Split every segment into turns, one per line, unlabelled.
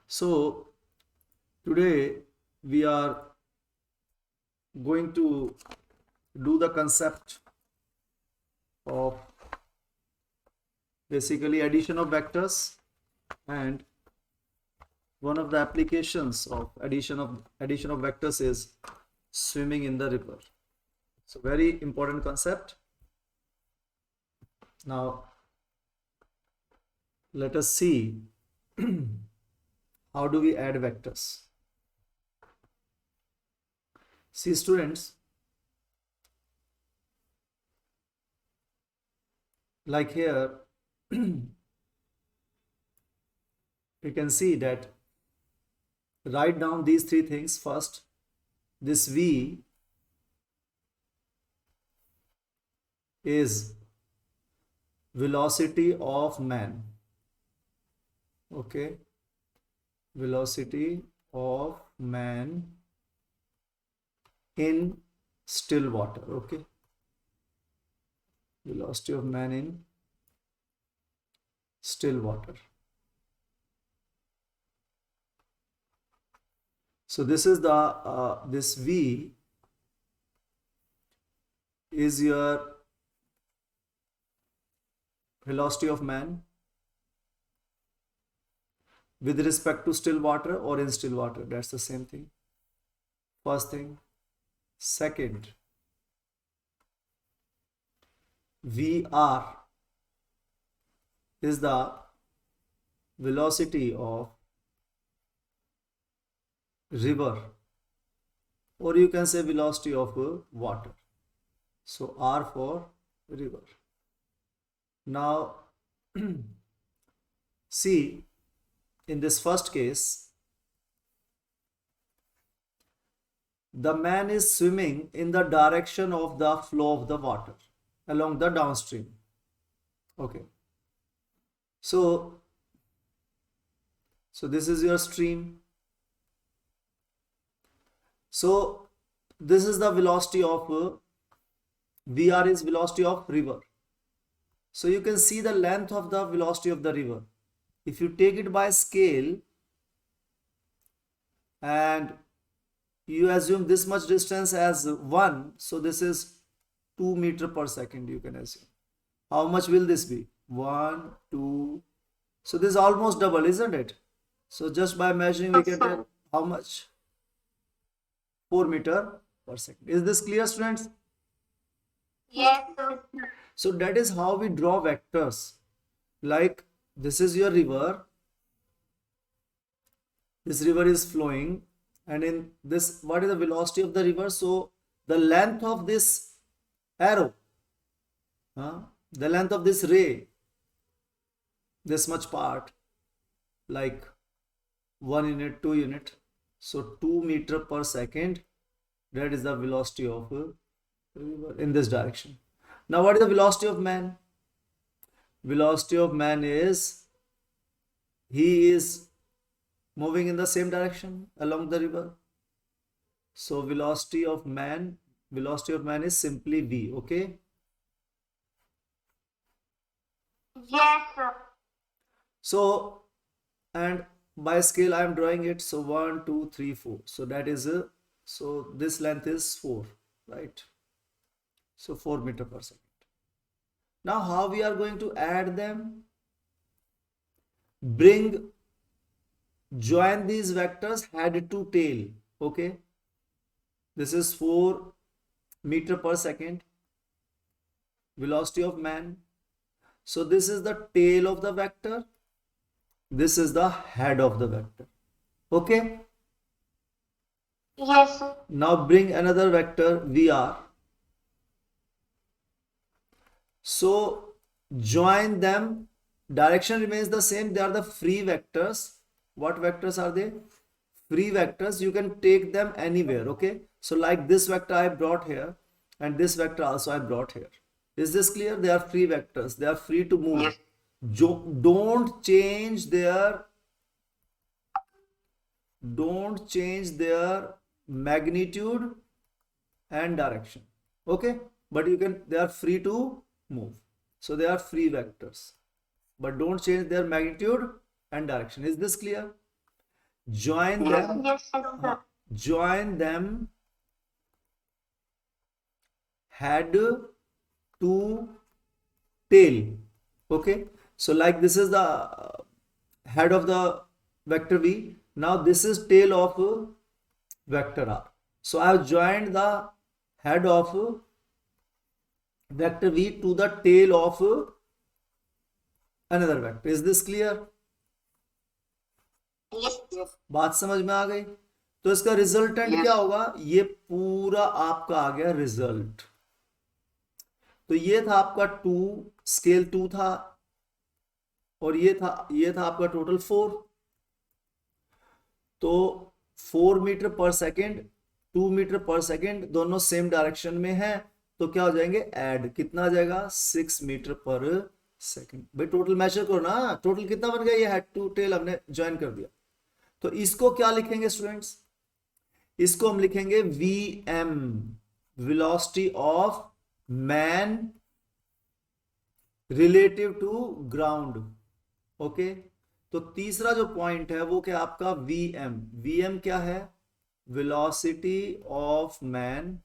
So today we are going to do the concept of basically addition of vectors, and one of the applications of addition of vectors is swimming in the river. So very important concept. Now let us see how do we add vectors. See students, like here you can see that write down these three things. First, this V is velocity of man. Okay, velocity of man in still water. Okay, velocity of man in still water. So this is the this V is your velocity of man with respect to still water or in still water. That's the same thing. First thing. Second, VR is the velocity of river, or you can say velocity of water. So R for river. Now see, in this first case, the man is swimming in the direction of the flow of the water along the downstream. Okay, so this is your stream. So this is the velocity of VR is velocity of river. So you can see the length of the velocity of the river. If you take it by scale and you assume this much distance as 1, so this is 2 meter per second, you can assume. How much will this be? 1, 2. So this is almost double, isn't it? So just by measuring we can tell how much? 4 meter per second. Is this clear, students?
Yes, sir.
So that is how we draw vectors. Like this is your river. This river is flowing, and in this, what is the velocity of the river? So the length of this arrow, the length of this ray, this much part, like 1 unit, 2 unit. So 2 meter per second, that is the velocity of a river in this direction. Now what is the velocity of man? Velocity of man is, he is moving in the same direction along the river. So velocity of man is simply V. Okay,
Yes, sir.
so and by scale I am drawing it. So 1, 2, 3, 4. So that is a, so this length is 4, right? So 4 meter per second. Now how we are going to add them? Join these vectors head to tail. Okay, this is 4 meter per second, velocity of man. So this is the tail of the vector, this is the head of the vector. Okay,
Yes, sir.
now bring another vector VR. So join them, direction remains the same, they are the free vectors. What vectors are they? Free vectors, you can take them anywhere. Okay, so like this vector I brought here, and this vector also I brought here. Is this clear? They are free vectors, they are free to move.
Yes.
Don't change their magnitude and direction. Okay, but you can, they are free to move. So they are free vectors, but don't change their magnitude and direction. Is this clear? join them,
Yes, sir.
join them head to tail. Okay, so like this is the head of the vector v. Now this is tail of vector r. So I have joined the head of vector v to the tail of another vector. Is this clear?
Yes, yes.
बात समझ में आ गई? तो इसका resultant क्या होगा? ये पूरा आपका आ गया रिजल्ट. तो ये था आपका 2, स्केल 2 था, और ये था आपका टोटल 4. तो 4 मीटर पर सेकेंड, 2 मीटर पर सेकेंड, दोनों सेम डायरेक्शन में है, तो क्या हो जाएंगे? ऐड. कितना आ जाएगा? 6 मीटर पर सेकेंड. भाई टोटल मेजर करो ना, टोटल कितना बन गया? ये हेड टू टेल हमने ज्वाइन कर दिया. तो इसको क्या लिखेंगे स्टूडेंट्स? इसको हम लिखेंगे vm, velocity of man relative to ground. Okay, तो तीसरा जो पॉइंट है वो क्या आपका? vm. vm क्या है? Velocity of man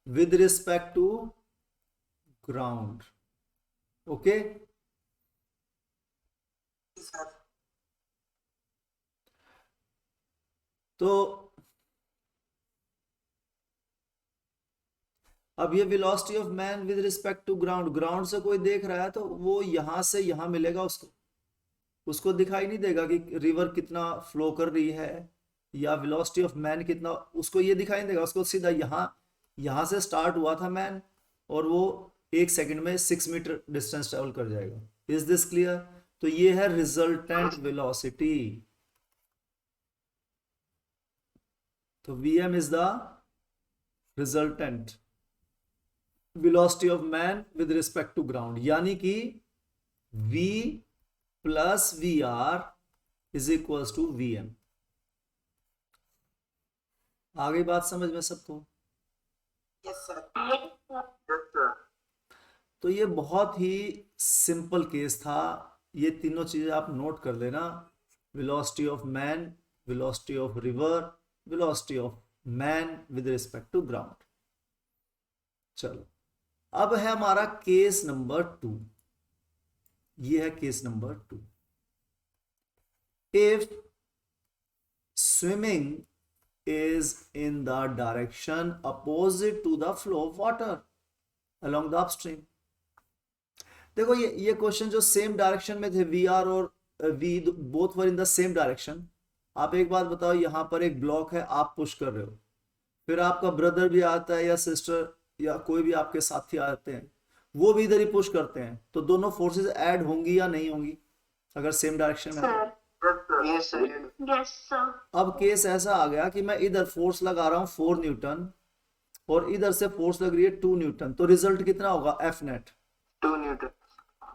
with respect to ground. Okay, तो अब ये velocity of man with respect to ground, ground से कोई देख रहा है तो वो यहां से यहां मिलेगा उसको. उसको दिखाई नहीं देगा कि रिवर कितना फ्लो कर रही है या वेलोसिटी ऑफ मैन कितना, उसको ये दिखाई नहीं देगा. उसको सीधा यहां से स्टार्ट हुआ था मैन, और वो 1 सेकंड में 6 मीटर डिस्टेंस ट्रेवल कर जाएगा. Is this clear? तो ये है रिजल्टेंट वेलोसिटी. तो vm is the resultant velocity of man with respect to ground, यानी कि v प्लस vr is equals to vm. आ गई बात समझ में सबको?
Yes, sir.
तो ये बहुत ही सिंपल केस था. ये तीनों चीजें आप नोट कर लेना: velocity of man, velocity of river, velocity of man with respect to ground. चलो, अब है हमारा केस नंबर 2. ये है case number 2. If swimming is in the direction opposite to the flow of water along the upstream. देखो ये question जो same direction में थे, VR और V both were in the same direction. आप एक बात बताओ, यहां पर एक ब्लॉक है, आप पुश कर रहे हो, फिर आपका ब्रदर भी आता है या सिस्टर या कोई भी आपके साथी आते हैं, वो भी इधर ही पुश करते हैं, तो दोनों फोर्सेस ऐड होंगी या नहीं होंगी अगर सेम डायरेक्शन में है?
Yes, sir. Yes, sir.
अब केस ऐसा आ गया कि मैं इधर फोर्स लगा रहा हूं 4 न्यूटन और इधर से फोर्स लग रही है 2 न्यूटन, तो रिजल्ट कितना होगा? F net
2 Newton.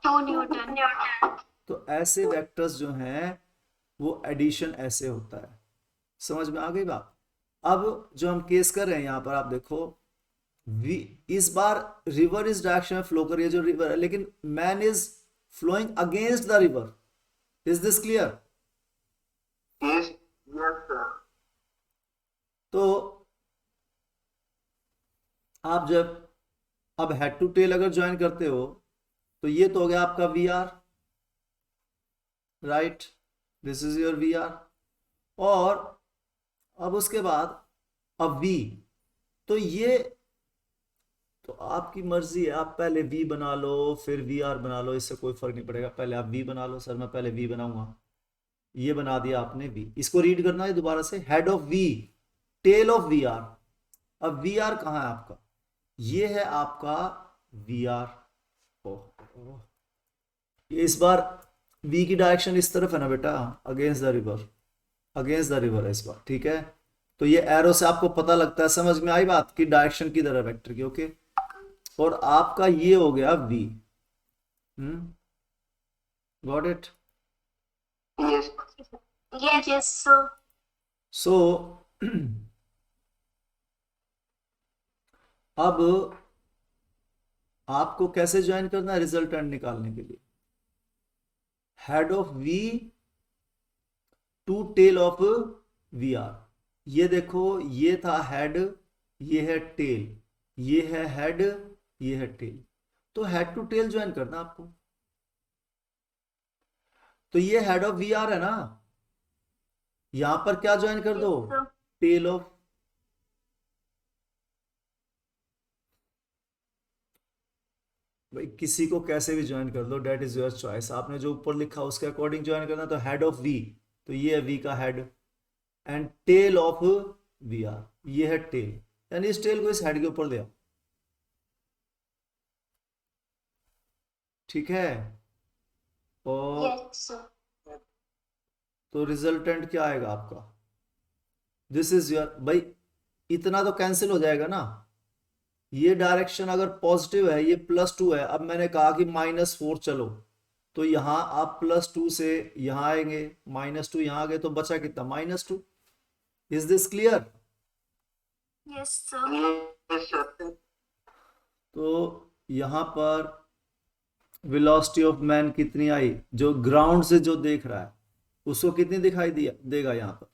2 Newton.
तो ऐसे वेक्टर्स जो हैं वो एडिशन ऐसे होता है. समझ में आ गई बात? अब जो हम केस कर रहे हैं यहां पर आप देखो, इस बार रिवर इस डायरेक्शन में फ्लो कर रही है जो रिवर है, लेकिन man is flowing against the river. Is this clear?
Yes. Yes, sir.
तो आप जब अब हेड टू टेल अगर ज्वाइन करते हो तो ये तो हो गया आपका V R, right? This is your V R. और अब उसके बाद अब वी, तो ये तो आपकी मर्जी है, आप पहले वी बना लो फिर वी आर बना लो, इससे कोई फर्क नहीं पड़ेगा. पहले आप वी बना लो. सर मैं पहले वी बनाऊंगा. ये बना दिया आपने वी. इसको रीड करना है दोबारा से: head of V, tail of V R. अब वी आर कहाँ है आपका? ये है आपका वी आर. इस बार वी की डायरेक्शन इस तरफ है ना बेटा, against the river. Against the river है इस बार, ठीक है? तो ये एरो से आपको पता लगता है. समझ में आई बात कि डायरेक्शन किधर है वेक्टर की? ओके, और आपका ये हो गया V. Got it?
Yes. Yes, yes, sir.
So अब आपको कैसे ज्वाइन करना है रिजल्टेंट निकालने के लिए? Head of V to tail of V R. ये देखो, ये था हेड, ये है टेल, ये है हेड, ये है टेल। तो हेड टू टेल ज्वाइन करना आपको। तो ये हेड ऑफ वी आर है ना, यहां पर क्या ज्वाइन कर दो,
Yes, sir.
Tell of. भाई किसी को कैसे भी ज्वाइन कर दो, डेट इज योर चॉइस। आपने जो ऊपर लिखा उसके अकॉर्डिंग ज्वाइन करना। तो हेड ऑफ वी, तो ये है वी का head, and tail of V R, ये है टेल, यानी इस टेल को इस हेड के ऊपर ले आओ। ठीक है। और
Yes, sir.
तो रिजल्टेंट क्या आएगा आपका, दिस इज योर। भाई इतना तो कैंसिल हो जाएगा ना। ये डायरेक्शन अगर पॉजिटिव है, ये +2 है, अब मैंने कहा कि -4 चलो, तो यहां आप +2 से यहां आएंगे, -2 यहां आ गए, तो बचा कितना, -2। Is this clear.
Yes, sir. Yes, sir.
तो यहां पर वेलोसिटी ऑफ मैन कितनी आई, जो ग्राउंड से जो देख रहा है उसको कितनी दिखाई दिया देगा यहां पर,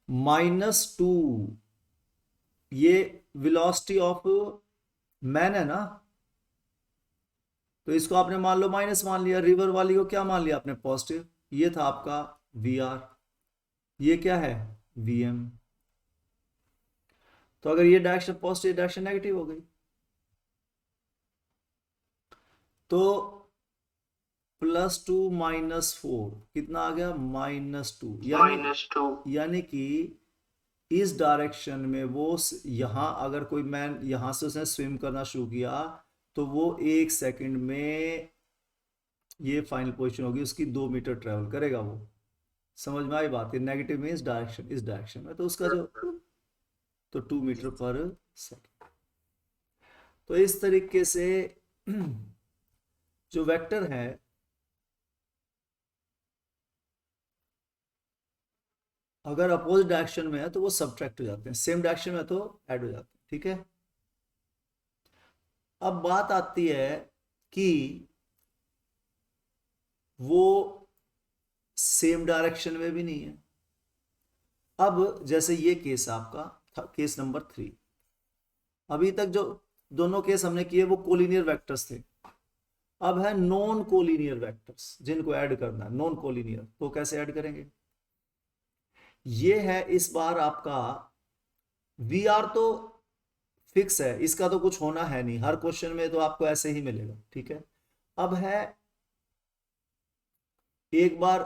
-2। ये वेलोसिटी ऑफ मैन है ना, तो इसको आपने मान लो माइनस मान लिया, रिवर वाली को क्या मान लिया आपने, पॉजिटिव। ये था आपका वी आर, ये क्या है, वी एम। तो अगर ये डायरेक्शन पॉजिटिव, डायरेक्शन नेगेटिव हो गई। तो +2 -4 कितना आ गया, -2।
-2.
यानी कि इस डायरेक्शन में वो यहां अगर कोई मैन यहां से उसने स्विम करना शुरू किया, तो वो 1 सेकंड में ये फाइनल पोजीशन होगी उसकी, 2 मीटर ट्रेवल करेगा वो। समझ में आई बात है, नेगेटिव मीन्स डायरेक्शन, इस डायरेक्शन में, तो उसका जो, तो 2 मीटर पर सेकंड। तो इस तरीके से जो वेक्टर है, अगर अपोजिट डायरेक्शन में है तो वो सब्ट्रैक्ट हो जाते हैं, सेम डायरेक्शन में तो ऐड हो जाते हैं। ठीक है। अब बात आती है कि वो सेम डायरेक्शन में भी नहीं है। अब जैसे ये केस आपका था, केस नंबर 3। अभी तक जो दोनों केस हमने किए वो कोलिनियर वेक्टर्स थे। अब है नॉन कोलिनियर वेक्टर्स, जिनको ऐड करना है, नॉन कोलिनियर। तो कैसे ऐड करेंगे, ये है इस बार आपका वी आर तो फिक्स है, इसका तो कुछ होना है नहीं, हर क्वेश्चन में तो आपको ऐसे ही मिलेगा। ठीक है। अब है एक बार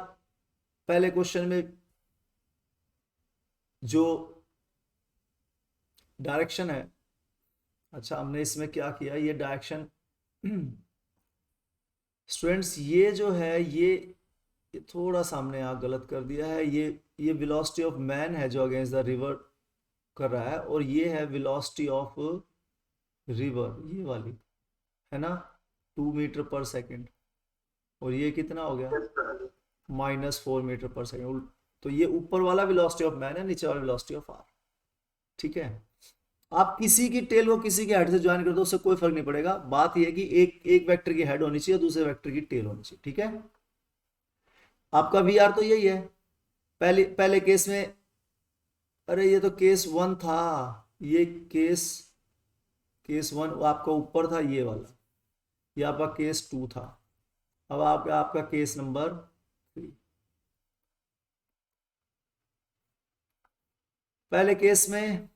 पहले क्वेश्चन में जो डायरेक्शन है, अच्छा हमने इसमें क्या किया, ये डायरेक्शन स्टूडेंट्स ये जो है ये थोड़ा सा हमने यहाँ गलत कर दिया है। ये वेलोसिटी ऑफ मैन है जो अगेंस्ट द रिवर कर रहा है, और ये है वेलोसिटी ऑफ रिवर, ये वाली है ना, 2 मीटर पर सेकेंड। और ये कितना हो गया, -4 मीटर पर सेकेंड। तो ये ऊपर वाला वेलोसिटी ऑफ मैन है, नीचे वाला वेलोसिटी ऑफ आर। ठीक है। आप किसी की टेल को किसी के हेड से ज्वाइन कर दो, उससे कोई फर्क नहीं पड़ेगा। बात यह है कि एक वेक्टर की हेड होनी चाहिए, दूसरे वेक्टर की टेल होनी चाहिए। ठीक है। आपका वी आर तो यही है। पहले पहले केस में, अरे ये तो केस 1 था, ये केस 1 आपका ऊपर था, ये वाला, ये आपका केस 2 था। अब आपका केस नंबर 3। पहले केस में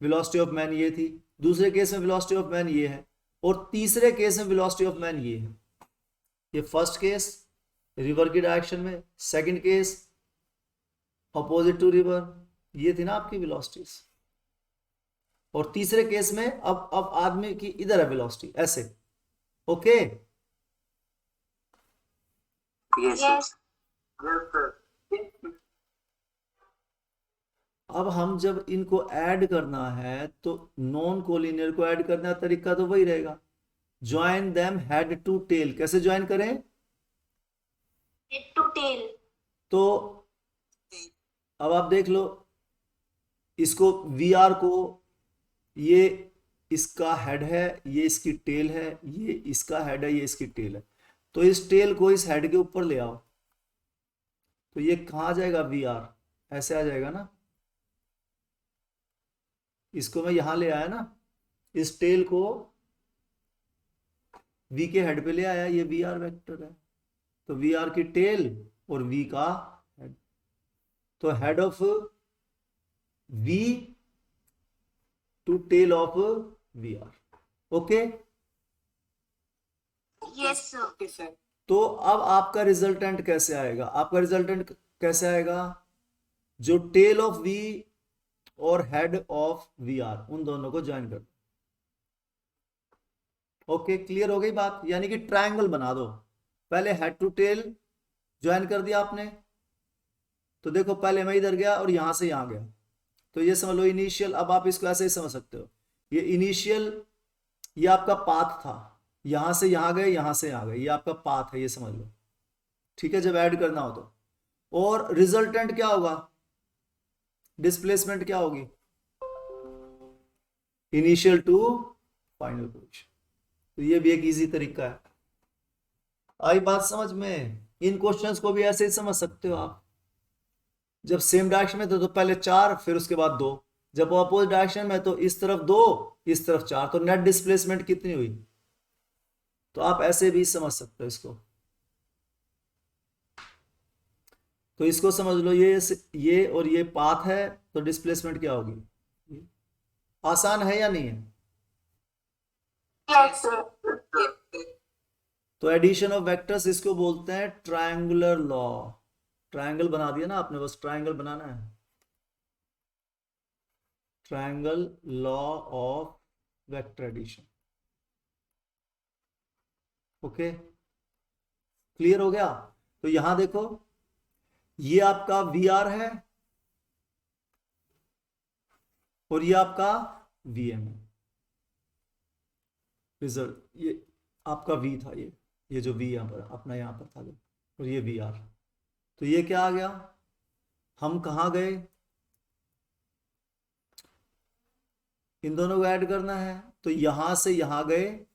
वेलोसिटी ऑफ मैन ये थी, दूसरे केस में वेलोसिटी ऑफ मैन ये है, और तीसरे केस में वेलोसिटी ऑफ मैन ये है। ये फर्स्ट केस रिवर की डायरेक्शन में, second case opposite to river, ये थी ना आपकी वेलोसिटीज। और तीसरे केस में अब आदमी की इधर है वेलोसिटी, ऐसे। ओके।
Yes.
अब हम जब इनको ऐड करना है, तो नॉन कोलिनियर को ऐड करने का तरीका तो वही रहेगा, join them head to tail. कैसे ज्वाइन करें,
Head to tail.
तो अब आप देख लो, इसको वी आर को, ये इसका हेड है, ये इसकी टेल है, ये इसका हेड है, ये इसकी टेल है। तो इस टेल को इस हेड के ऊपर ले आओ, तो ये कहाँ आ जाएगा, वी आर, ऐसे आ जाएगा ना। इसको मैं यहां ले आया ना, इस टेल को वी के हेड पे ले आया, ये वी आर वेक्टर है। तो वी आर की टेल और वी का हेड, तो head of V to tail of V R. Okay,
Yes, sir.
तो अब आपका रिजल्टेंट कैसे आएगा, आपका रिजल्टेंट कैसे आएगा, जो टेल ऑफ वी और हेड ऑफ वी आर, उन दोनों को ज्वाइन कर दो। ओके, क्लियर हो गई बात, यानी कि ट्रायंगल बना दो। पहले हेड टू टेल ज्वाइन कर दिया आपने, तो देखो पहले मैं इधर गया और यहां से यहां गया, तो ये समझ लो इनिशियल। अब आप इसको ऐसे ही समझ सकते हो, ये इनिशियल, ये आपका पाथ था, यहां से यहां गए, यहां से यहां गए, ये आपका पाथ है, ये समझ लो। ठीक है, जब ऐड करना हो तो। और रिजल्टेंट क्या होगा, डिस्प्लेसमेंट क्या होगी, इनिशियल टू फाइनल पोजीशन। तो ये भी एक इजी तरीका है। आई बात समझ में, इन क्वेश्चंस को भी ऐसे ही समझ सकते हो आप। जब सेम डायरेक्शन में तो पहले 4, फिर उसके बाद 2। जब अपोजिट डायरेक्शन में तो इस तरफ 2, इस तरफ 4, तो नेट डिस्प्लेसमेंट कितनी हुई। तो आप ऐसे भी समझ सकते हो इसको। तो इसको समझ लो, ये और ये पाथ है, तो डिस्प्लेसमेंट क्या होगी। आसान है या नहीं है।
Yes, sir.
तो एडिशन ऑफ वेक्टर्स इसको बोलते हैं ट्रायंगुलर लॉ। ट्रायंगल बना दिया ना आपने, बस ट्रायंगल बनाना है, triangle law of vector addition. Okay, clear हो गया। तो यहां देखो, ये आपका वी आर है और ये आपका वी एम है। रिजल्ट ये आपका वी था, ये जो वी यहां पर अपना यहां पर था, और ये वी आर। तो ये क्या आ गया, हम कहां गए, इन दोनों को ऐड करना है, तो यहां से यहां गए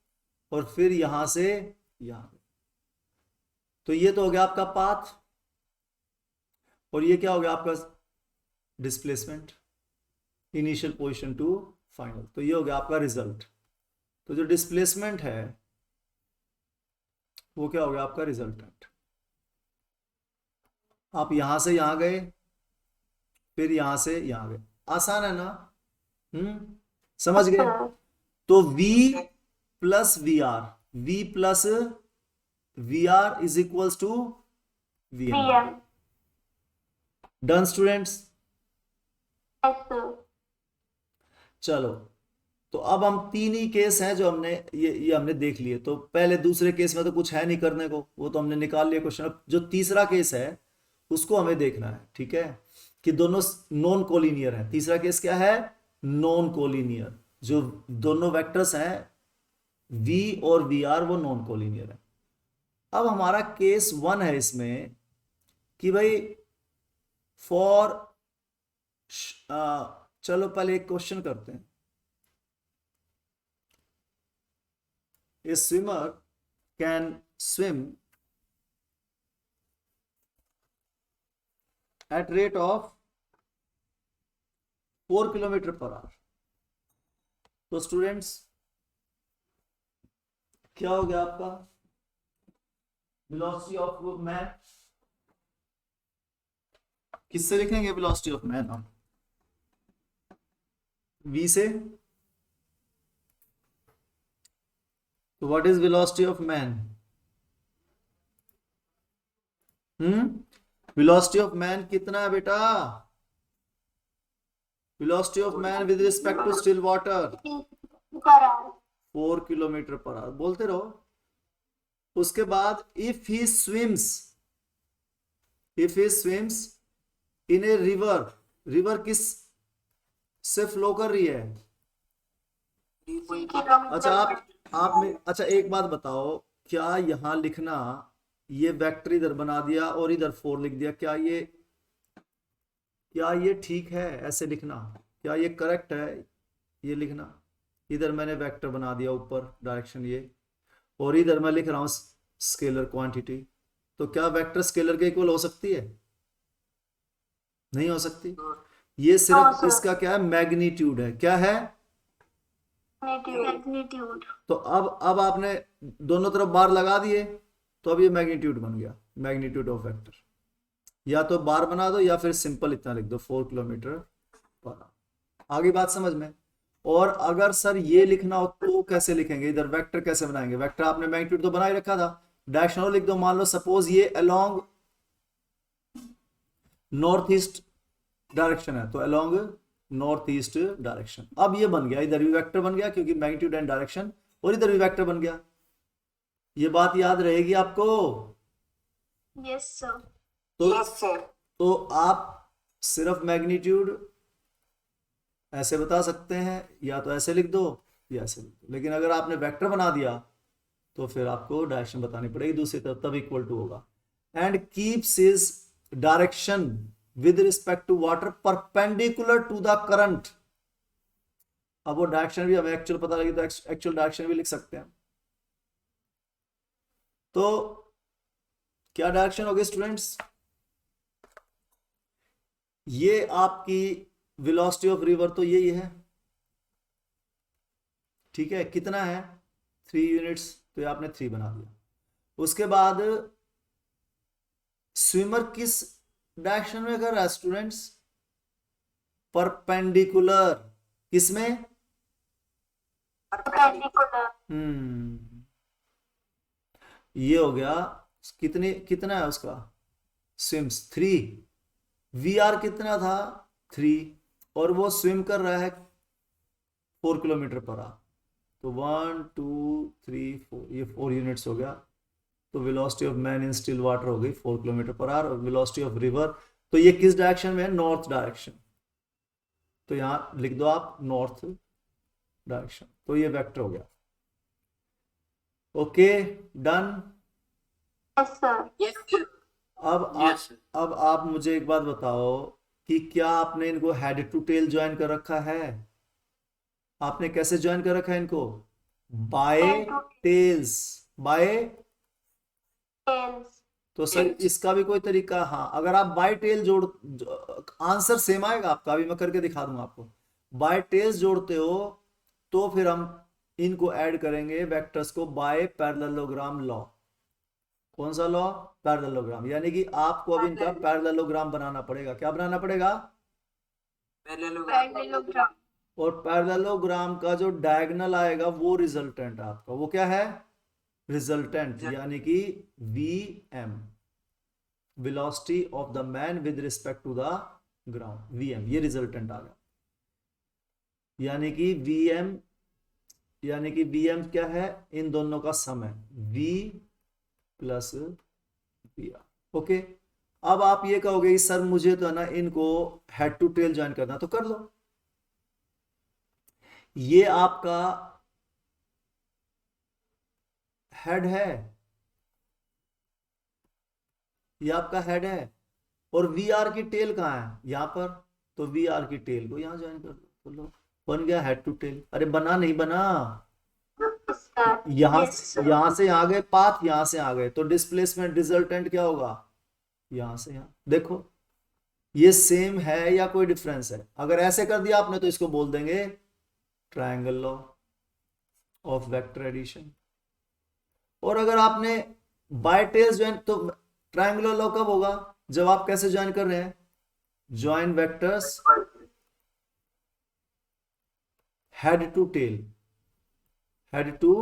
और फिर यहां से यहां गए। तो ये तो हो गया आपका पाथ, और ये क्या हो गया आपका displacement, initial position to final. तो ये हो गया आपका रिजल्ट। तो जो डिस्प्लेसमेंट है वो क्या हो गया आपका रिजल्टेंट। आप यहां से यहां गए, फिर यहां से यहां गए, आसान है ना। समझ गए। तो V plus V R, V plus V R is equals to V M.
PM.
Done students.
Yes, sir.
चलो, तो अब हम 3 ही केस हैं जो हमने ये हमने देख लिए। तो पहले दूसरे केस में तो कुछ है नहीं करने को, वो तो हमने निकाल लिया क्वेश्चन। अब जो तीसरा केस है उसको हमें देखना है, ठीक है, कि दोनों नॉन कोलिनियर है। तीसरा केस क्या है, नॉन कोलिनियर, जो दोनों वेक्टर्स हैं V और VR वो नॉन कोलिनियर है। अब हमारा केस 1 है इसमें कि भाई फॉर, चलो पहले एक क्वेश्चन करते हैं। A swimmer can swim at rate of 4 kilometre per hour. तो स्टूडेंट्स क्या हो गया आपका वेलोसिटी ऑफ मैन, किससे लिखेंगे वेलोसिटी ऑफ मैन हम, V से। तो what is velocity of man, velocity of man कितना है बेटा, velocity of man with respect to still water
Per hour.
4 kilometre per hour, बोलते रहो। उसके बाद if he swims in a river, river किस से फ्लो कर रही है।
3 kilometer.
अच्छा अच्छा एक बात बताओ, क्या यहां लिखना, ये वेक्टर इधर बना दिया और इधर 4 लिख दिया, क्या ये ठीक है ऐसे लिखना, क्या ये करेक्ट है ये लिखना। इधर मैंने वेक्टर बना दिया ऊपर डायरेक्शन ये, और इधर मैं लिख रहा हूं स्केलर क्वांटिटी, तो क्या वेक्टर स्केलर के इक्वल हो सकती है? नहीं हो सकती। ये
हाँ,
सिर्फ
सर।
इसका क्या है, मैग्नीट्यूड है। क्या है?
मैग्नीट्यूड।
तो अब आपने दोनों तरफ बार लगा दिए, तो अब ये मैग्नीट्यूड बन गया, मैग्नीट्यूड ऑफ वेक्टर। या तो बार बना दो या फिर सिंपल इतना लिख दो, 4 किलोमीटर पर आवर। आगे बात समझ में? और अगर सर ये लिखना हो तो कैसे लिखेंगे? इधर वेक्टर कैसे बनाएंगे? वेक्टर आपने मैग्नीट्यूड तो बना ही रखा था, डायरेक्शनल लिख दो। मान लो सपोज ये अलोंग नॉर्थ ईस्ट डायरेक्शन है, तो अलोंग नॉर्थ ईस्ट डायरेक्शन। अब ये बन गया, इधर भी वेक्टर बन गया क्योंकि मैग्नीट्यूड एंड डायरेक्शन, और इधर भी वेक्टर बन गया। ये बात याद रहेगी आपको?
Yes sir.
तो
यस सर।
तो आप सिर्फ मैग्नीट्यूड ऐसे बता सकते हैं, या तो ऐसे लिख दो या ऐसे लिख दो। लेकिन अगर आपने वेक्टर बना दिया तो फिर आपको डायरेक्शन बतानी पड़ेगी दूसरी तरफ, तब इक्वल टू होगा। And keeps his direction with respect to water perpendicular to the current. अब वो डायरेक्शन भी हमें एक्चुअल पता लगी तो एक्चुअल डायरेक्शन भी लिख सकते हैं। तो क्या डायरेक्शन होगी स्टूडेंट्स? ये आपकी वेलोसिटी ऑफ रिवर तो यही है, ठीक है। कितना है? 3 यूनिट्स, तो ये आपने 3 बना दिया। उसके बाद स्विमर किस डायरेक्शन में कर रहा है स्टूडेंट्स? परपेंडिकुलर। किसमें?
परपेंडिकुलर।
ये हो गया। कितना है उसका स्विम्स? 3। वी आर कितना था? 3। और वो स्विम कर रहा है 4 किलोमीटर पर आवर। तो 1 2 3 4, ये 4 यूनिट्स हो गया। तो velocity of man in still water हो गई 4 किलोमीटर पर आवर। और वेलोसिटी ऑफ रिवर, तो ये किस डायरेक्शन में है? North direction. तो यहां लिख दो आप नॉर्थ डायरेक्शन, तो ये वेक्टर हो गया। Okay, done.
Yes sir. Yes sir.
अब आप मुझे एक बात बताओ कि क्या आपने इनको हेड टू टेल ज्वाइन कर रखा है? आपने कैसे ज्वाइन कर रखा है इनको? By tails. By
tails.
तो सर इसका भी कोई तरीका? हाँ, अगर आप बाय टेल जोड़, आंसर सेम आएगा आपका, अभी मैं करके दिखा दूंगा आपको। बाय टेल्स जोड़ते हो तो फिर हम इनको ऐड करेंगे वेक्टर्स को बाय पैरेललोग्राम लॉ। कौन सा लॉ? पैरेललोग्राम। यानी कि आपको अब इनका पैरेललोग्राम बनाना पड़ेगा। क्या बनाना पड़ेगा?
पैरेललोग्राम।
और पैरेललोग्राम का जो डायगोनल आएगा वो रिजल्टेंट आपका, वो क्या है? रिजल्टेंट। यानी कि V M, velocity of the man with respect to the ground, V M, ये रिजल्टेंट आ गया। यानी कि वी एम क्या है? इन दोनों का सम है, V plus V R. Okay, अब आप ये कहोगे सर मुझे तो है ना इनको हेड टू टेल ज्वाइन करना, तो कर लो। ये आपका हेड है, ये आपका हेड है, और वी आर की टेल कहाँ है? यहां पर। तो वी आर की टेल को यहां ज्वाइन कर लो, तो लो बन गया हेड टू टेल। अरे बना नहीं बना? यहां यहां से आ गए पाथ, यहां से आ गए, तो डिस्प्लेसमेंट रिजल्टेंट क्या होगा? यहां से यहां। देखो ये सेम है या कोई डिफरेंस है? अगर ऐसे कर दिया आपने तो इसको बोल देंगे triangle law of vector addition. और अगर आपने बाय टेल्स ज्वाइन, तो ट्रायंगुलर लॉ कब होगा? जब आप कैसे ज्वाइन कर रहे हैं? Join vectors head to tail, head to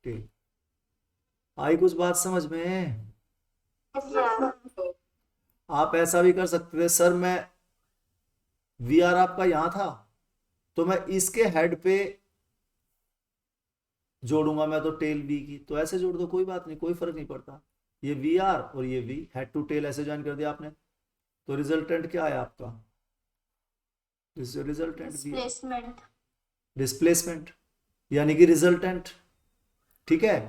tail. आई कुछ बात समझ में? आप ऐसा भी कर सकते थे, सर मैं वी आर आपका यहां था तो मैं इसके हेड पे जोड़ूंगा मैं तो टेल वी की, तो ऐसे जोड़ दो, कोई बात नहीं, कोई फर्क नहीं पड़ता। ये वी आर और ये वी, हेड टू टेल ऐसे ज्वाइन कर दिया आपने, तो रिजल्टेंट क्या है आपका? Resultant
displacement.
डिस्प्लेसमेंट, यानी कि रिजल्टेंट। ठीक है,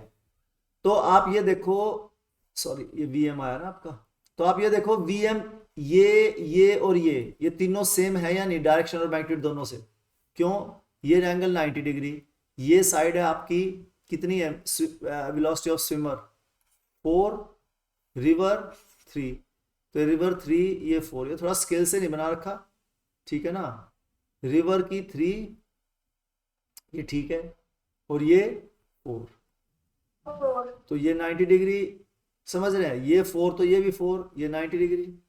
तो आप ये देखो, सॉरी ये वी एम आया ना आपका, तो आप ये देखो वी एम, ये और ये तीनों सेम है या नहीं? डायरेक्शन और मैग्नीट्यूड दोनों से। क्यों? ये एंगल 90 डिग्री, ये साइड है आपकी कितनी है वेलोसिटी ऑफ स्विमर? 4, रिवर 3, तो रिवर 3, ये 4, ये थोड़ा स्केल से नहीं बना रखा, ठीक है ना। रिवर की 3, ये ठीक है, और ये 4,
4,
तो ये 90 डिग्री, समझ रहे हैं, ये 4 तो ये भी 4, ये 90 डिग्री।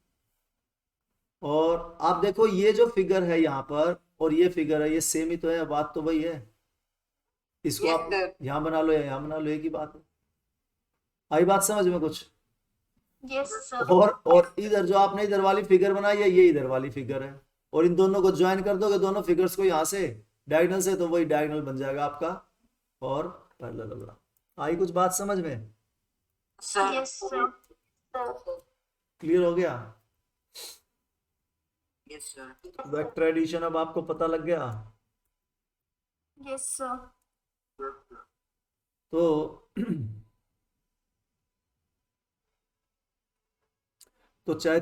और आप देखो ये जो फिगर है यहाँ पर और ये फिगर है, ये सेम ही तो है, बात तो वही है। इसको
Yes,
आप
sir.
यहाँ बना लो या यहाँ बना लो, एक ही बात है। आई बात समझ में कुछ?
yes sir,
और इधर जो आपने इधर वाली फिगर बनाई है, ये इधर वाली फिगर है, और इन दोनों को ज्वाइन कर दोगे, दोनों फिगर्स को यहाँ से डायगोनल से, तो वही डायगोनल बन जाएगा आपका और पैरेललोग्राम। आई कुछ बात समझ में?
Sir.
yes sir, sir,
clear हो गया?
Yes, sir.
वेक्टर एडिशन अब आपको पता लग गया।
yes sir,
तो तो चाहे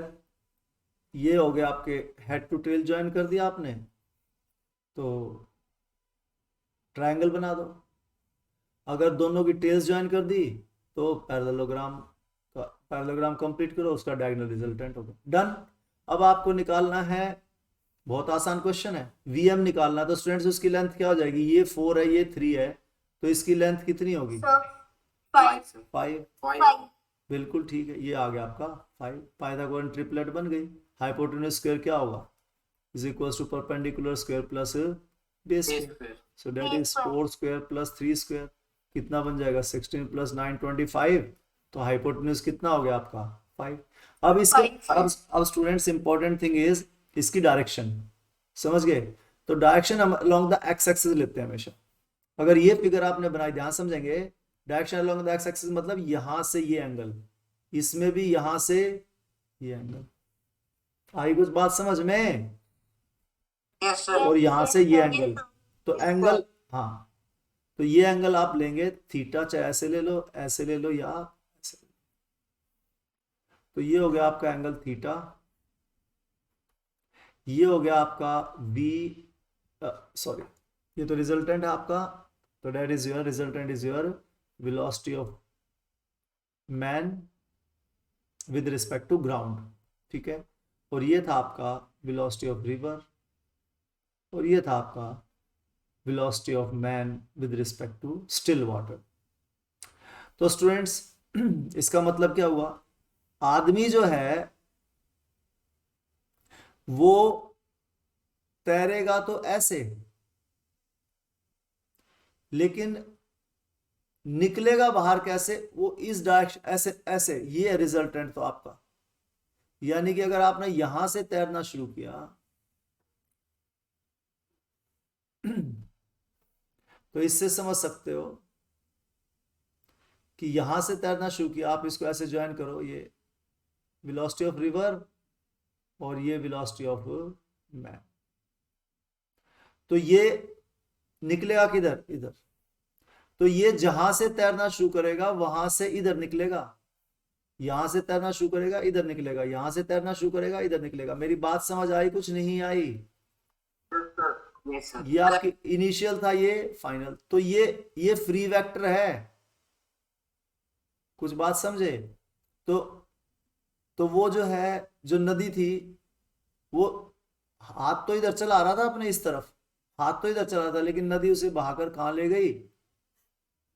ये हो गया आपके हेड टू टेल ज्वाइन कर दिया आपने, तो ट्रायंगल बना दो। अगर दोनों की टेल्स ज्वाइन कर दी तो पैरेललोग्राम कंप्लीट करो, उसका डायगोनल रिजल्टेंट होगा। डन। अब आपको निकालना है, बहुत आसान क्वेश्चन है, वीएम निकालना है। तो स्टूडेंट्स उसकी लेंथ क्या हो जाएगी? ये 4 है, ये 3 है, तो इसकी लेंथ कितनी होगी?
sir, 5,
5।
5,
बिल्कुल ठीक है, ये आ गया आपका 5। पाइथागोरन ट्रिपलेट बन गई। हाइपोटेन्यूज स्क्वायर क्या होगा? Is equal to perpendicular square plus base
Yes,
square.
sir.
So that is 4 square plus 3 square, कितना बन जाएगा? 16 प्लस 9 25। तो हाइपोटेन्यूज कितना हो गया आपका? 5। अब इसके
Five.
अब स्टूडेंट्स इंपॉर्टेंट थिंग इज इसकी डायरेक्शन, समझ गए? तो डायरेक्शन हम अलोंग द एक्स एक्सिस लेते हैं हमेशा। अगर ये फिगर आपने बनाई, ध्यान समझेंगे, direction along the x axis मतलब यहां से ये एंगल, इसमें भी यहां से ये एंगल। आई कुछ बात समझ में?
Yes, sir.
और यहां से ये
Yes,
एंगल,
sir.
तो एंगल, हाँ, तो ये एंगल आप लेंगे थीटा, चाहे ऐसे ले लो, ऐसे ले लो, या ऐसे ले लो। तो ये हो गया आपका एंगल थीटा, ये हो गया आपका वी, सॉरी, ये तो रिजल्टेंट है आपका। तो that is your resultant is your velocity of man with respect to ground, ठीक है। और ये था आपका वेलोसिटी ऑफ रिवर, और ये था आपका velocity of man with respect to still water. तो स्टूडेंट्स इसका मतलब क्या हुआ? आदमी जो है वो तैरेगा तो ऐसे, लेकिन निकलेगा बाहर कैसे? वो इस डायरेक्शन, ऐसे ऐसे, ये रिजल्टेंट तो आपका। यानी कि अगर आपने यहां से तैरना शुरू किया तो इससे समझ सकते हो कि यहां से तैरना शुरू किया, आप इसको ऐसे ज्वाइन करो, ये वेलोसिटी ऑफ रिवर और ये वेलोसिटी ऑफ मैन, तो ये निकलेगा किधर? इधर। तो ये जहां से तैरना शुरू करेगा वहां से इधर निकलेगा, यहां से तैरना शुरू करेगा इधर निकलेगा, यहां से तैरना शुरू करेगा इधर निकलेगा। मेरी बात समझ आई? कुछ नहीं आई?
Yes, sir.
ये आपकी इनिशियल था, ये फाइनल। तो ये फ्री वेक्टर है, कुछ बात समझे? तो वो जो है, जो नदी थी, वो हाथ तो इधर चला रहा था अपने इस तरफ, हाथ तो इधर चला था, लेकिन नदी उसे बहाकर कहाँ ले गई?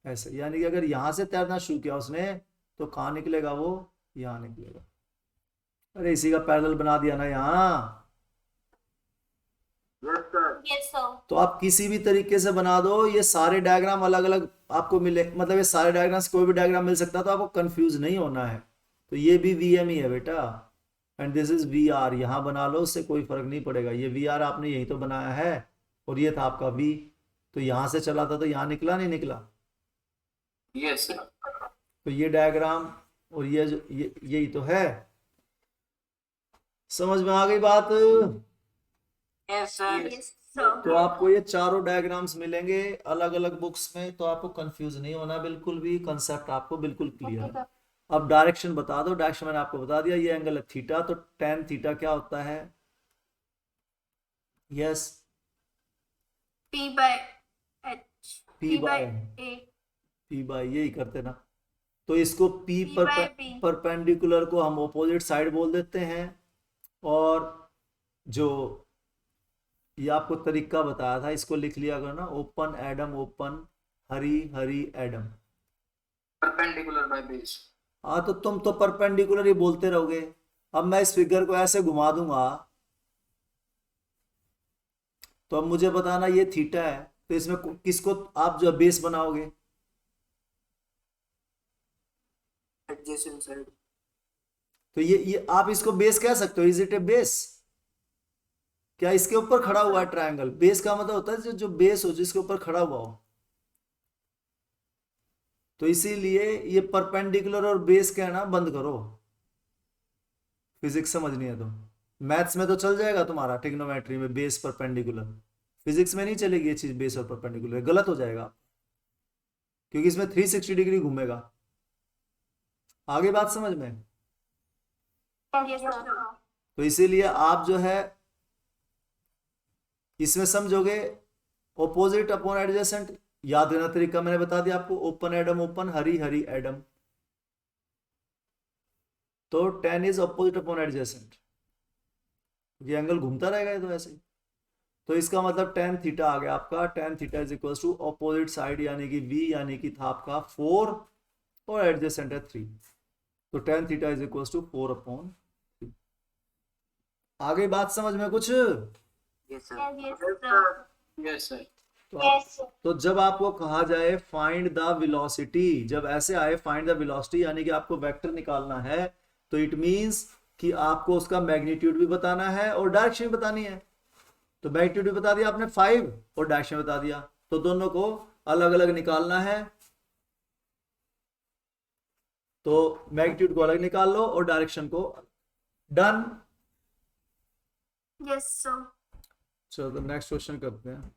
ऐसे। यानी कि अगर यहां से तैरना शुरू किया उसने, तो कहाँ निकलेगा वो? यहां निकलेगा। अरे इसी का पैरेलल बना दिया ना यहाँ।
yes sir,
तो आप किसी भी तरीके से बना दो, ये सारे डायग्राम अलग अलग आपको मिले, मतलब ये सारे डायग्राम से कोई भी डायग्राम मिल सकता है, तो आपको कंफ्यूज नहीं होना है। तो ये भी वीएम ही है बेटा, and this is V R, यहां बना लो, उससे कोई फर्क नहीं पड़ेगा। ये वी आर आपने यही तो बनाया है, और ये था आपका वी, तो यहां से चला था तो यहां निकला, नहीं निकला?
Yes, sir.
तो ये डायग्राम और ये जो यही तो है। समझ में आ गई बात?
Yes, sir.
yes sir,
तो आपको ये चारों डायग्राम्स मिलेंगे अलग अलग बुक्स में, तो आपको कंफ्यूज नहीं होना बिल्कुल भी, कंसेप्ट आपको बिल्कुल क्लियर है। अब डायरेक्शन बता दो। डायरेक्शन मैंने आपको बता दिया, ये एंगल है थीटा, तो tan थीटा क्या होता है? Yes,
P by H,
P
P by
by
A,
P by, यही करते ना, तो इसको P
P by B.
Perpendicular को हम ऑपोजिट साइड बोल देते हैं। और जो ये आपको तरीका बताया था इसको लिख लिया करो ना, open Adam open, Hari Hari Adam.
Perpendicular by base.
हाँ तो तुम तो परपेंडिकुलर ही बोलते रहोगे। अब मैं इस फिगर को ऐसे घुमा दूंगा तो अब मुझे बताना ये थीटा है, तो इसमें किसको आप जो बेस बनाओगे?
Adjacent side.
तो ये आप इसको बेस कह सकते हो, इज इट ए बेस? क्या इसके ऊपर खड़ा हुआ है ट्रायंगल? बेस का मतलब होता है जो बेस हो, जिसके ऊपर खड़ा हुआ हो। तो इसीलिए ये परपेंडिकुलर और बेस कहना बंद करो, फिजिक्स समझनी है तो। मैथ्स में तो चल जाएगा तुम्हारा, ट्रिग्नोमेट्री में बेस परपेंडिकुलर, फिजिक्स में नहीं चलेगी ये चीज, बेस और परपेंडिकुलर गलत हो जाएगा, क्योंकि इसमें 360 डिग्री घूमेगा। आगे बात समझ में?
Yes, sir.
तो इसीलिए आप जो है इसमें समझोगे ऑपोजिट अपॉन एडजेसेंट, याद रहना तरीका मैंने बता दिया आपको, open Adam open, Hari Hari Adam. तो tan is opposite upon adjacent, ये एंगल घूमता रहेगा ये तो ऐसे ही। तो इसका मतलब tan थीटा आ गया आपका, tan theta is equal to opposite side यानी कि v, यानी कि था आपका 4 और एडजेसेंट है 3, तो tan theta is equal to 4 upon 3। आगे बात समझ में कुछ?
Yes, sir.
Yes, sir.
Yes, sir.
Yes, sir.
तो जब आपको कहा जाए फाइंड द वेलोसिटी, जब ऐसे आए फाइंड द वेलोसिटी यानी कि आपको वेक्टर निकालना है, तो इट मींस कि आपको उसका मैग्नीट्यूड भी बताना है और डायरेक्शन भी बतानी है। तो मैग्नीट्यूड भी बता दिया आपने 5 और डायरेक्शन बता दिया, तो दोनों को अलग अलग निकालना है। तो मैग्नीट्यूड को अलग निकाल लो और डायरेक्शन को। डन।
Yes, sir.
चलो नेक्स्ट क्वेश्चन करते हैं।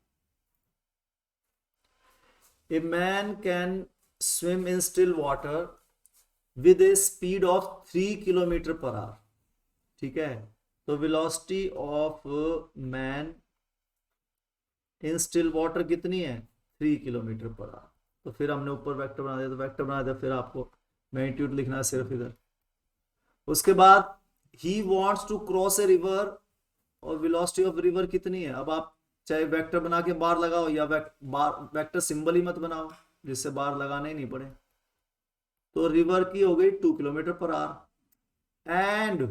A man can swim in still water with a speed of 3 kilometre per our. ठीक है, तो velocity of man in still water कितनी है? 3 किलोमीटर पर आवर। तो फिर हमने ऊपर वेक्टर बना दिया, तो वेक्टर बना दिया, फिर आपको मैग्नीट्यूड लिखना है सिर्फ इधर। उसके बाद he wants to cross a river, और वेलोसिटी ऑफ रिवर कितनी है? अब आप चाहे वेक्टर बना के बार लगाओ या वेक्टर सिंबल ही मत बनाओ जिससे बार लगाने ही नहीं पड़े। तो रिवर की हो गई 2 किलोमीटर पर आवर। एंड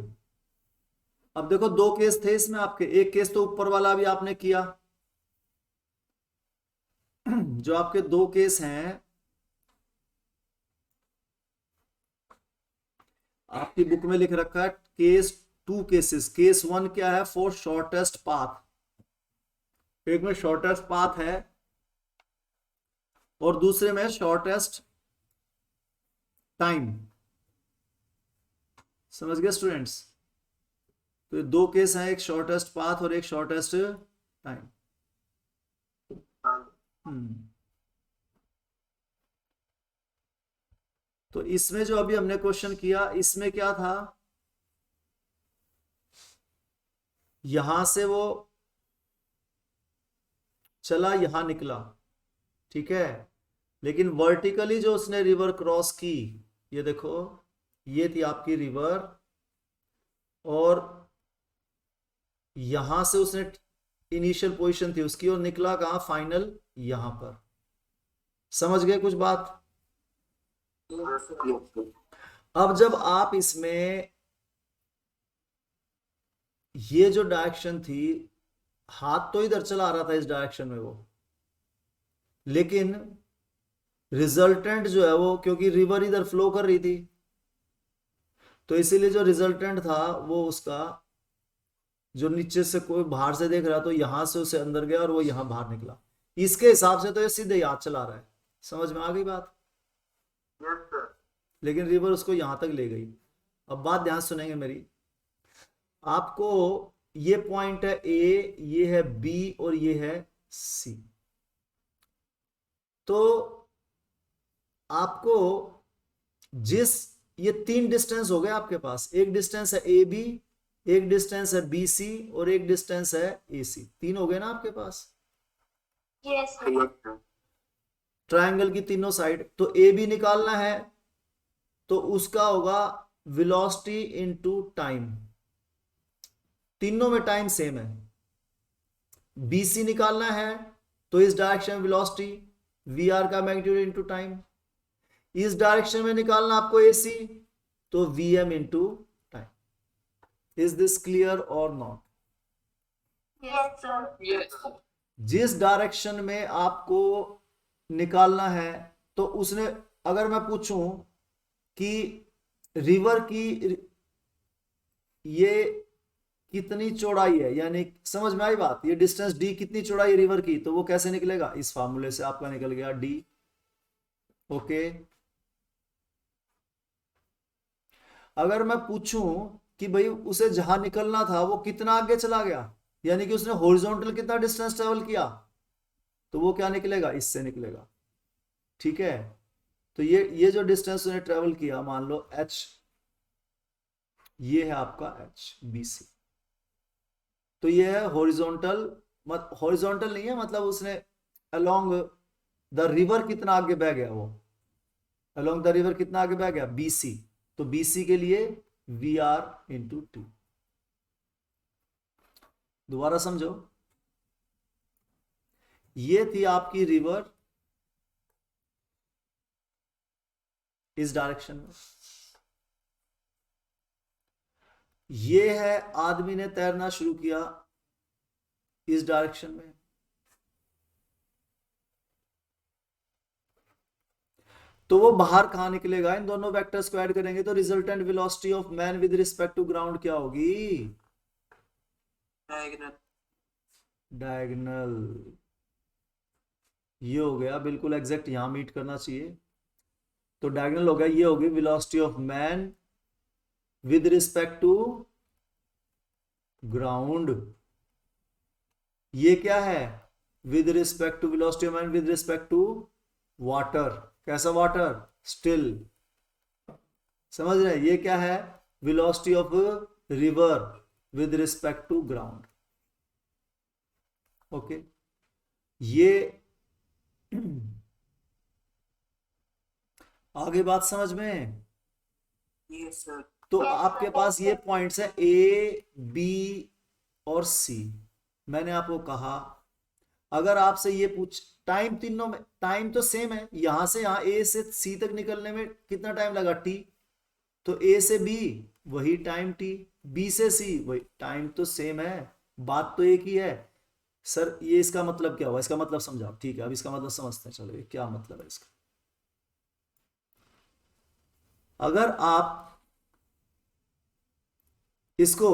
अब देखो दो केस थे इसमें आपके, एक केस तो ऊपर वाला भी आपने किया, जो आपके दो केस हैं आपकी बुक में लिख रखा है केस 2 केसेस। केस 1 क्या है? फॉर शॉर्टेस्ट पाथ, एक में शॉर्टेस्ट पाथ है और दूसरे में शॉर्टेस्ट टाइम। समझ गए स्टूडेंट्स? तो ये दो केस हैं, एक शॉर्टेस्ट पाथ और एक शॉर्टेस्ट टाइम। तो इसमें जो अभी हमने क्वेश्चन किया, इसमें क्या था? यहां से वो चला, यहां निकला, ठीक है, लेकिन वर्टिकली जो उसने रिवर क्रॉस की, ये देखो ये थी आपकी रिवर, और यहां से उसने इनिशियल पोजीशन थी उसकी और निकला कहां? फाइनल यहां पर। समझ गए कुछ बात? अब जब आप इसमें ये जो डायरेक्शन थी, हाथ तो इधर चला रहा था इस डायरेक्शन में वो, लेकिन रिजल्टेंट जो है वो, क्योंकि रिवर इधर फ्लो कर रही थी, तो इसीलिए जो रिजल्टेंट था वो उसका, जो नीचे से कोई बाहर से देख रहा तो यहां से उसे अंदर गया और वो यहां बाहर निकला। इसके हिसाब से तो ये सीधे हाथ चला रहा है। समझ में आ गई बात?
Yes, sir.
लेकिन रिवर उसको यहां तक ले गई। अब बात ध्यान सुनेंगे मेरी। आपको ये पॉइंट है ए, ये है बी और ये है सी। तो आपको जिस, ये 3 डिस्टेंस हो गए आपके पास, एक डिस्टेंस है ए बी, एक डिस्टेंस है बी सी और एक डिस्टेंस है ए सी। 3 हो गए ना आपके पास
Yes, sir.
Yes, sir.
Triangle की तीनों साइड। तो ए बी निकालना है, तो उसका होगा वेलोसिटी इनटू टाइम, तीनों में टाइम सेम है। BC निकालना है तो इस डायरेक्शन में वेलोसिटी VR का मैग्नीट्यूड इनटू टाइम, इस डायरेक्शन में निकालना आपको AC तो VM into time. Is this clear और not?
Yes, sir.
Yes, sir.
जिस डायरेक्शन में आपको निकालना है, तो उसने, अगर मैं पूछूं कि रिवर की ये कितनी चौड़ाई है, यानी समझ में आई बात, ये डिस्टेंस D कितनी चौड़ाई है रिवर की, तो वो कैसे निकलेगा? इस फार्मूले से आपका निकल गया D। ओके, अगर मैं पूछूं कि भाई उसे जहां निकलना था वो कितना आगे चला गया, यानी कि उसने हॉरिजॉन्टल कितना डिस्टेंस ट्रेवल किया, तो वो क्या निकलेगा? इससे निकलेगा। ठीक है, तो ये जो डिस्टेंस उसने ट्रेवल किया, मान लो h, ये है आपका h BC, तो ये है हॉरिजॉन्टल, हॉरिजॉन्टल नहीं है, मतलब उसने अलोंग द रिवर कितना आगे बह गया, वो अलोंग द रिवर कितना आगे बह गया? BC, तो BC के लिए VR इंटू T। दोबारा समझो, ये थी आपकी रिवर इस डायरेक्शन में, ये है आदमी ने तैरना शुरू किया इस डायरेक्शन में, तो वो बाहर कहां निकलेगा? इन दोनों वेक्टर्स को ऐड करेंगे तो resultant velocity of man with respect to ground क्या होगी?
Diagonal.
डायगोनल। ये हो गया बिल्कुल एग्जैक्ट, यहां मीट करना चाहिए, तो डायगोनल हो गया, ये होगी velocity of man with respect to ground. ये क्या है? With respect to velocity of man with respect to water. कैसा वाटर? स्टिल। समझ रहे हैं? ये क्या है? Velocity of river with respect to ground. Okay, ये आगे बात समझ में?
Yes, sir.
तो
Yes,
आपके
sir.
पास ये पॉइंट्स है A, B और C। मैंने आपको कहा अगर आपसे ये पूछ, टाइम तीनों में टाइम तो सेम है, यहां से यहां A से C तक निकलने में कितना टाइम लगा? T। तो A से B वही टाइम T, B से C वही टाइम, तो सेम है, बात तो एक ही है। सर ये इसका मतलब क्या हुआ? इसका मतलब समझाओ। ठीक है, अब इसका मतलब समझते हैं, चलो ये क्या मतलब है इसका। अगर आप इसको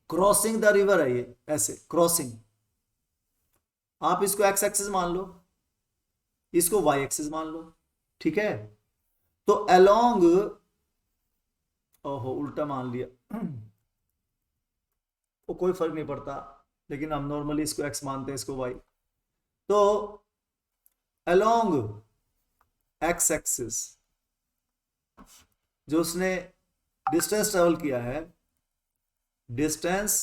क्रॉसिंग द रिवर है, ये ऐसे क्रॉसिंग, आप इसको एक्स एक्सिस मान लो, इसको वाई एक्सिस मान लो, ठीक है? तो अलोंग, ओहो उल्टा मान लिया, वो कोई फर्क नहीं पड़ता, लेकिन हम नॉर्मली इसको एक्स मानते हैं, इसको वाई। तो अलोंग एक्स एक्सिस जो उसने डिस्टेंस ट्रेवल किया है, डिस्टेंस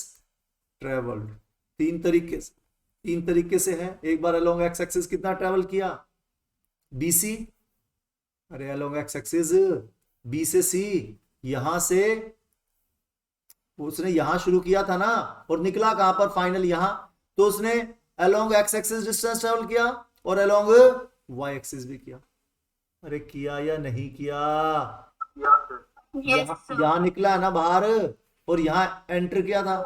ट्रेवल्ड तीन तरीके से है। एक बार अलोंग एक्स एक्सिस कितना ट्रेवल किया? BC, अरे अलोंग एक्स एक्सिस B से C, यहां से उसने यहां शुरू किया था ना, और निकला कहां पर? फाइनल यहां। तो उसने along x axis distance travel किया और अलोंग वाई एक्सिस भी किया। अरे किया या नहीं किया?
Yes, sir.
Yes, sir.
यहां निकला है ना बाहर, और यहां एंटर किया था।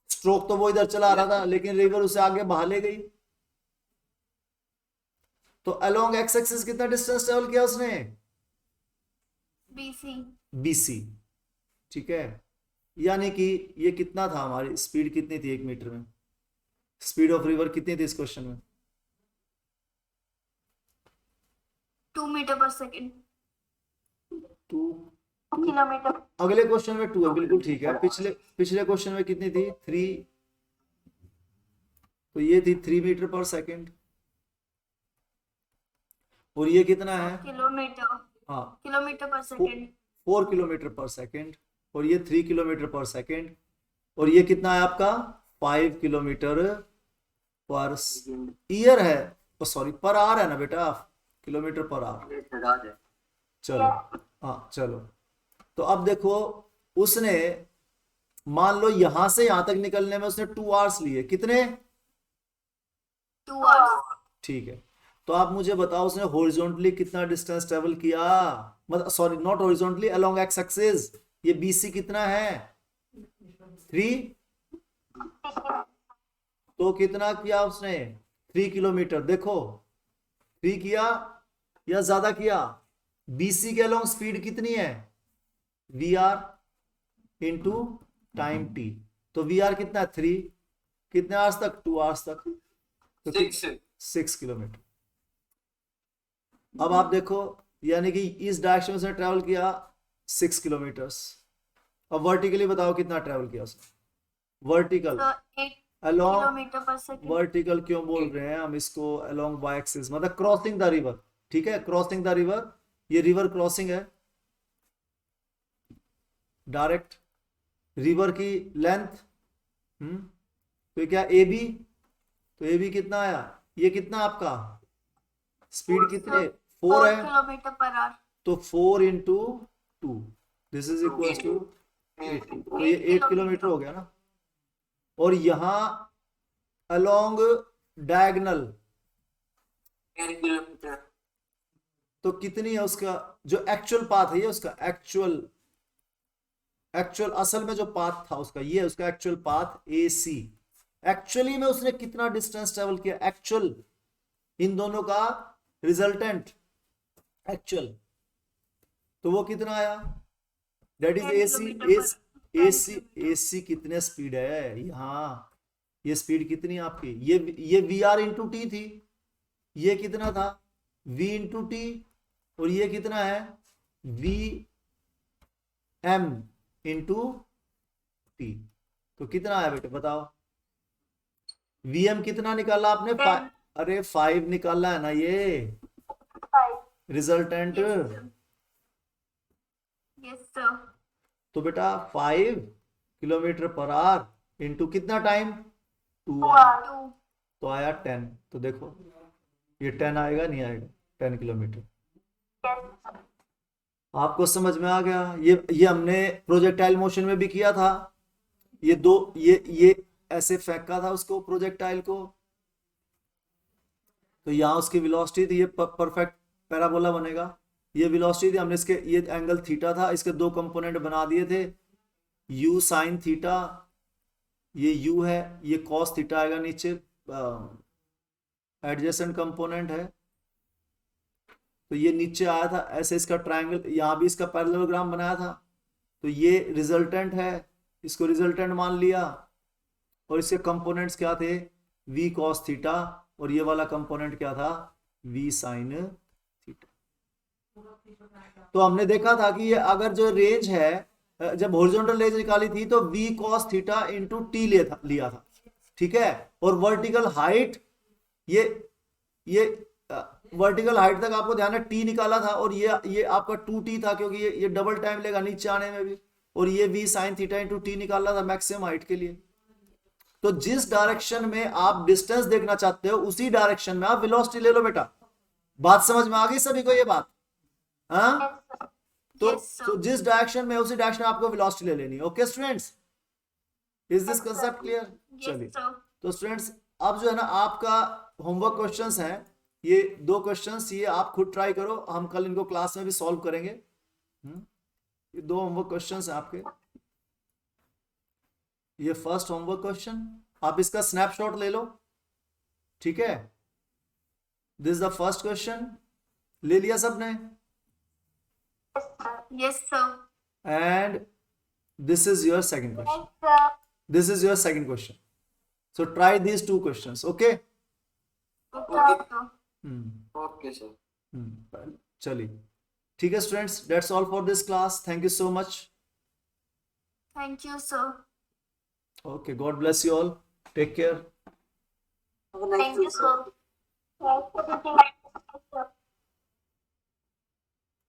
स्ट्रोक तो वो इधर चला रहा था, लेकिन रिवर उसे आगे बहा ले गई। तो अलोंग एक्स एक्सिस कितना डिस्टेंस ट्रेवल किया उसने?
BC.
BC, ठीक है। यानी कि ये कितना था? हमारी स्पीड कितनी थी 1 मीटर में? स्पीड ऑफ रिवर कितनी थी इस क्वेश्चन में?
2 meter per second.
2।
Kilometer.
अगले क्वेश्चन में 2 है, बिल्कुल ठीक है। पिछले क्वेश्चन में कितनी थी? 3। तो ये थी 3 मीटर पर सेकेंड, और ये कितना है?
Kilometer.
हाँ,
Kilometer per second.
4 किलोमीटर पर सेकेंड, और ये 3 किलोमीटर पर सेकेंड, और ये कितना है आपका? 5 किलोमीटर पर ईयर है, सॉरी पर आवर है ना बेटा, kilometre per our.
Yes, sir. Got it.
चलो, हाँ चलो, तो अब देखो, उसने मान लो यहां से यहां तक निकलने में उसने 2 आवर्स लिए, कितने?
2 hours.
ठीक है, तो आप मुझे बताओ उसने हॉरिजॉन्टली कितना डिस्टेंस ट्रेवल किया, मतलब sorry not horizontally, along x axis, ये BC कितना है? 3। तो कितना किया उसने? 3 किलोमीटर। देखो 3 किया या ज्यादा किया? BC के अलोंग स्पीड कितनी है? VR into time T। तो VR कितना है? 3। कितने आवर्स तक? 2 आवर्स तक। तो 6 किलोमीटर। अब आप देखो, यानी कि इस डायरेक्शन में उसने ट्रेवल किया 6 किलोमीटर्स। अब वर्टिकली बताओ कितना ट्रेवल किया उसने? Vertical
So 8
along,
kilometer per second.
Vertical क्यों बोल रहे हैं हम इसको? अलोंग वाई एक्सिस, मतलब क्रॉसिंग द रिवर। ठीक है, क्रॉसिंग द रिवर, ये रिवर क्रॉसिंग है, डायरेक्ट रिवर की लेंथ। तो क्या AB? तो AB कितना आया? ये कितना आपका स्पीड कितने? 4
4
है,
kilometer per hour.
तो 4 into 2, this is equal to 80। तो ये 8 किलोमीटर हो गया ना। और यहां अलोंग डायगनल
10 kilometer.
तो कितनी है उसका जो एक्चुअल पाथ है? ये उसका एक्चुअल असल में जो पाथ था उसका, ये उसका एक्चुअल पाथ AC। एक्चुअली में उसने कितना डिस्टेंस ट्रेवल किया? एक्चुअल, इन दोनों का रिजल्टेंट एक्चुअल, तो वो कितना आया? That is
10
AC।
kilometer per
AC कितने स्पीड है यहाँ? ये स्पीड कितनी है आपकी? ये VR इंटू T थी, ये कितना था? V इंटू T, और ये कितना है? VM into T। तो कितना आया बेटे बताओ? VM कितना निकाला आपने?
10.
अरे 5 निकाला है ना ये
5.
रिजल्टेंट।
Yes, sir.
तो बेटा 5 किलोमीटर पर आवर इंटू कितना टाइम? 2
2
आवर।
2.
तो आया 10। तो देखो ये 10 आएगा, नहीं आएगा? 10 किलोमीटर।
Yes.
आपको समझ में आ गया? ये हमने प्रोजेक्टाइल मोशन में भी किया था। ये ऐसे फेंका था उसको, प्रोजेक्टाइल को, तो यहाँ उसकी वेलोसिटी थी, ये परफेक्ट पैराबोला बनेगा। ये वेलोसिटी थी, हमने इसके, ये एंगल थीटा था, इसके 2 कंपोनेंट बना दिए थे, U साइन थीटा, ये U है, ये कॉस थीटा आएगा नीचे, एडजेसेंट कंपोनेंट है। तो ये नीचे आया था ऐसे, इसका ट्रायंगल, यहाँ भी इसका पैरेललोग्राम बनाया था। तो ये रिजल्टेंट है, इसको रिजल्टेंट मान लिया, और इसके कंपोनेंट्स क्या थे? V cos थीटा, और ये वाला कंपोनेंट क्या था? V sine theta. तो हमने देखा था कि ये अगर जो रेंज है, जब हॉरिजॉन्टल रेंज निकाली थी तो V cos theta into T लिया था, ठीक है। और वर्टिकल हाइट, ये वर्टिकल हाइट तक आपको ध्यान है T निकाला था, और ये आपका 2T था, क्योंकि ये डबल टाइम लेगा नीचे आने में भी। और ये V sine theta into T निकाला था मैक्सिमम हाइट के लिए। तो जिस डायरेक्शन में आप डिस्टेंस देखना चाहते हो उसी डायरेक्शन में आप वेलोसिटी ले लो बेटा। बात समझ में आ गई सभी को ये बात? हाँ, तो जिस डायरेक्शन में उसी डायरेक्शन में आपको वेलोसिटी ले लेनी है। Okay students, is this concept clear? चलिए, तो स्टूडेंट्स अब जो है ना आपका होमवर्क क्वेश्चंस हैं, ये 2 क्वेश्चंस, ये आप खुद ट्राई करो, हम कल इनको क्लास में भी सॉल्व करेंगे। ये 2 होमवर्क क्वेश्चंस हैं आपके। ये फर्स्ट होमवर्क क्वेश्चन, आप इसका स्नैपशॉट ले लो, ठीक है। This is the first question, ले लिया सबने?
Yes, sir.
And this is your second question, this is your second question. So try these 2 questions, okay?
Okay, sir.
Okay, sir.
चलिए, ठीक है students, that's all for this class. Thank you so much.
Thank you, sir.
Okay, God bless you all. Take care.
Have a nice
Thank
day,
you,
sir.
sir. Thanks for teaching.